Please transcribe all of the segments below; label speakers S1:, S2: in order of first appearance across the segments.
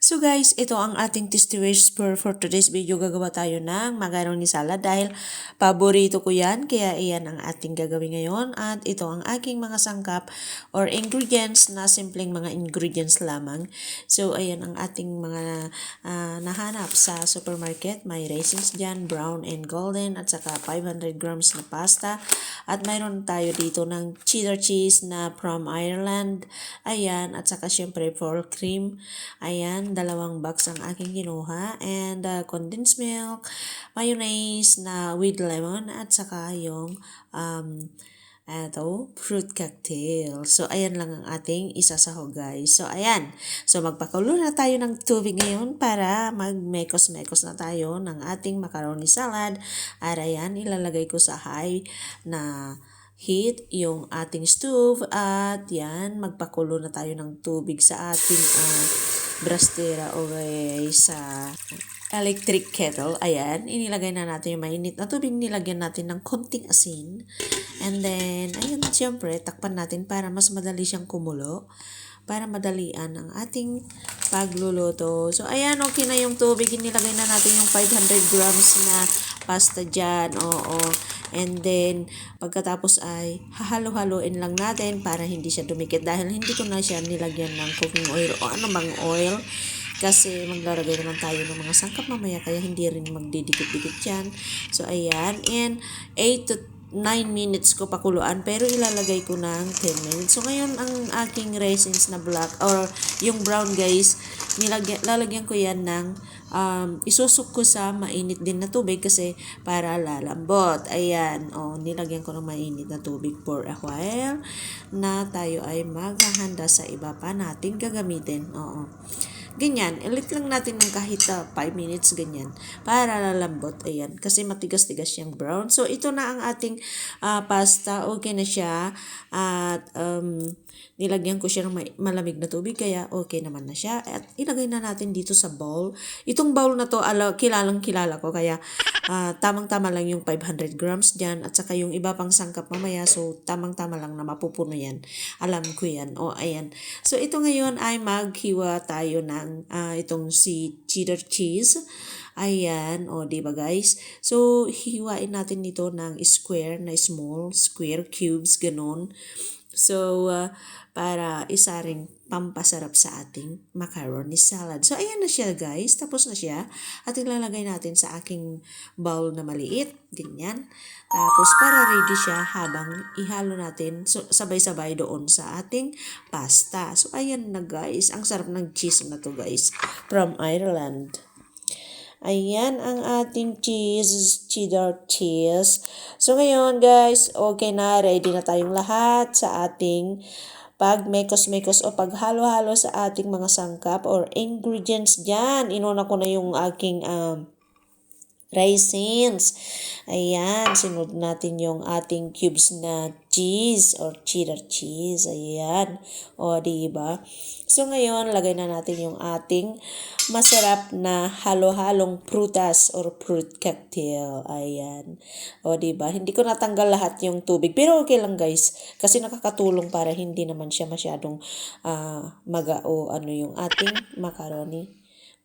S1: So guys, ito ang ating tasty recipe for today's video. Gagawa tayo ng macaroni salad dahil paborito ko yan. Kaya iyan ang ating gagawin ngayon. At ito ang aking mga sangkap or ingredients na simpleng mga ingredients lamang. So ayan ang ating mga nahanap sa supermarket. May raisins dyan, brown and golden, at saka 500 grams na pasta. At mayroon tayo dito ng cheddar cheese na from Ireland. Ayan, at saka syempre full cream. Ayan, dalawang box ang aking kinuha, and condensed milk, mayonnaise na with lemon, at saka yung fruit cocktail. So, ayan lang ang ating isasahog, guys. So, ayan. So, magpakulo na tayo ng tubig ngayon para magmekos-mekos na tayo ng ating macaroni salad. At ayan, ilalagay ko sa high na heat yung ating stove, at yan, magpakulo na tayo ng tubig sa ating brastera o sa electric kettle. Ayan, inilagay na natin yung mainit na tubig, nilagyan natin ng konting asin, and then, ayun, siyempre, takpan natin para mas madali siyang kumulo, para madalian ang ating pagluluto. So, ayan, okay na yung tubig. Inilagay na natin yung 500 grams na pasta dyan. Oo. And then, pagkatapos ay hahalo-haloin lang natin para hindi siya dumikit. Dahil hindi ko na siya nilagyan ng cooking oil o anumang oil. Kasi maglalagay naman tayo ng mga sangkap mamaya, kaya hindi rin magdidikit-dikit yan. So, ayan. And 8 to 9 minutes ko pakuluan, pero ilalagay ko ng 10 minutes. So, ngayon, ang aking raisins na black or yung brown, guys, lalagyan ko yan ng isusok ko sa mainit din na tubig kasi para lalambot. Ayan, nilagyan ko ng mainit na tubig for a while na tayo ay maghahanda sa iba pa nating gagamitin. Ganyan, ulit lang natin ng kahit 5 minutes, ganyan, para lalambot. Ayan, kasi matigas-tigas yung brown. So, ito na ang ating pasta. Okay na siya. At nilagyan ko siya ng malamig na tubig, kaya okay naman na siya. At ilagay na natin dito sa bowl. Itong bowl na to, kilalang kilala ko, kaya tamang-tama lang yung 500 grams dyan. At saka yung iba pang sangkap mamaya, so tamang-tama lang na mapupuno yan. Alam ko yan. Ayan. So, ito ngayon ay maghiwa tayo ng itong si cheddar cheese. Ayan, diba guys? So, hiwain natin ito ng square na small, square cubes, ganun. So, para isa ring pampasarap sa ating macaroni salad. So, ayan na siya, guys. Tapos na siya. At ilalagay natin sa aking bowl na maliit. Ganyan. Tapos, para ready siya habang ihalo natin sabay-sabay doon sa ating pasta. So, ayan na, guys. Ang sarap ng cheese na to, guys. From Ireland. Ayan ang ating cheddar cheese. So, ngayon, guys, okay na. Ready na tayong lahat sa ating pag-mekos-mekos o paghalo-halo sa ating mga sangkap or ingredients dyan. Inuna ko na yung aking raisins. Ayan, sinunod natin yung ating cubes na cheese or cheddar cheese. Ayan. Diba? So, ngayon, lagay na natin yung ating masarap na halo-halong prutas or fruit cocktail. Ayan. Diba? Hindi ko natanggal lahat yung tubig. Pero okay lang, guys. Kasi nakakatulong para hindi naman siya masyadong yung ating macaroni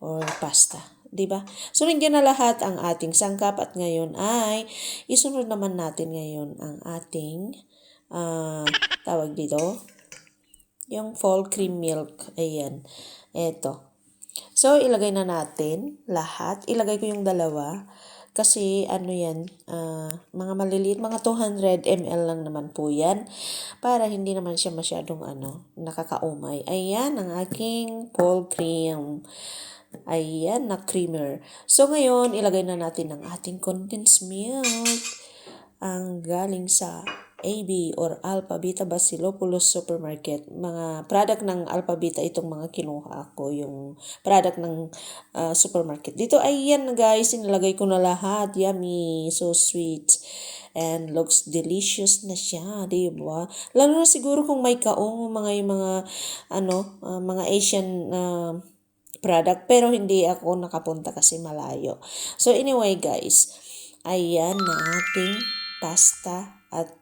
S1: or pasta. Diba? So, nandiyan na lahat ang ating sangkap, at ngayon ay isunod naman natin ngayon ang ating tawag dito, yung full cream milk. Ayan. Eto. So, ilagay na natin lahat. Ilagay ko yung dalawa. Kasi, yan, mga maliliit, mga 200 ml lang naman po yan. Para hindi naman siya masyadong, nakakaumay. Ayan, ang aking full cream. Ayan, na creamer. So, ngayon, ilagay na natin ang ating condensed milk. Ang galing sa AB or Alpha Beta Bacillopoulos Supermarket. Mga product ng Alpha Beta itong mga kinuha ko, yung product ng supermarket. Dito, ayan guys, inilagay ko na lahat. Yummy, so sweet. And looks delicious na siya, diba? Lalo na siguro kung may kaong mga Asian product, pero hindi ako nakapunta kasi malayo. So anyway guys, ayan na ating pasta at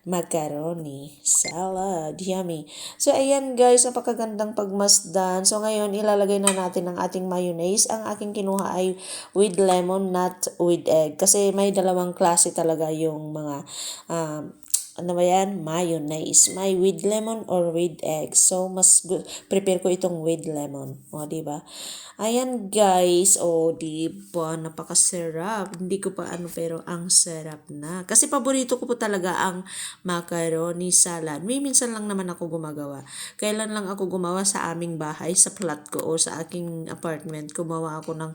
S1: macaroni salad. Yummy. So, ayan guys, napakagandang pagmasdan. So, ngayon, ilalagay na natin ang ating mayonnaise. Ang aking kinuha ay with lemon, not with egg. Kasi may dalawang klase talaga yung mga ano ba yan? Mayonnaise. May with lemon or with egg. So, prepare ko itong with lemon. O, diba? Ayan, guys. O, diba? Napakasarap. Hindi ko pa pero ang sarap na. Kasi paborito ko po talaga ang macaroni salad. May minsan lang naman ako gumagawa. Kailan lang ako gumawa sa aming bahay, sa flat ko o sa aking apartment. Gumawa ako ng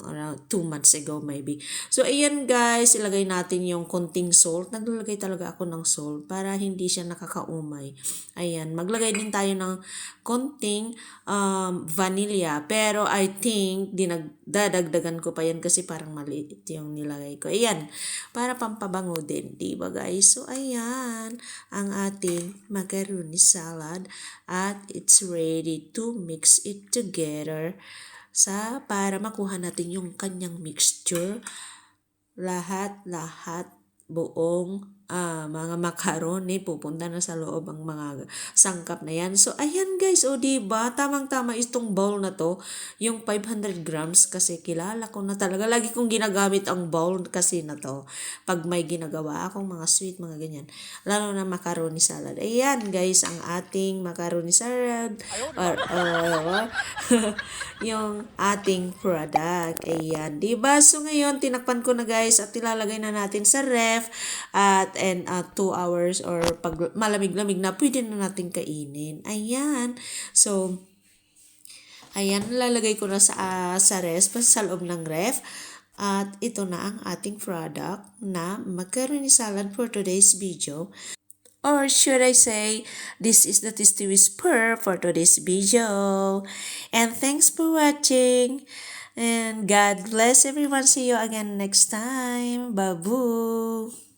S1: around 2 months ago maybe. So, ayan guys. Ilagay natin yung konting salt. Naglalagay talaga ako ng salt para hindi siya nakakaumay. Ayan. Maglagay din tayo ng konting vanilla. Pero I think dadagdagan ko pa yan kasi parang maliit yung nilagay ko. Ayan. Para pampabango din. Diba guys? So ayan. Ang ating macaroni salad. At it's ready to mix it together para makuha natin yung kanyang mixture. Lahat buong mga macaroni pupunta na sa loob ang mga sangkap na yan. So, ayan guys, o diba? Tamang-tama itong bowl na to, yung 500 grams kasi kilala ko na talaga. Lagi kong ginagamit ang bowl kasi na to. Pag may ginagawa akong mga sweet, mga ganyan. Lalo na macaroni salad. Ayan guys, ang ating macaroni salad. Yung ating product. Ayan, diba? So, ngayon, tinakpan ko na guys at ilalagay na natin sa ref at 2 hours or pag malamig-lamig na, pwede na natin kainin. Ayan. So, ayan, lalagay ko na sa ref, sa loob ng ref. At ito na ang ating product na macaroni salad for today's video. Or should I say, this is the Tasty Whisper for today's video. And thanks for watching. And God bless everyone. See you again next time. Babu.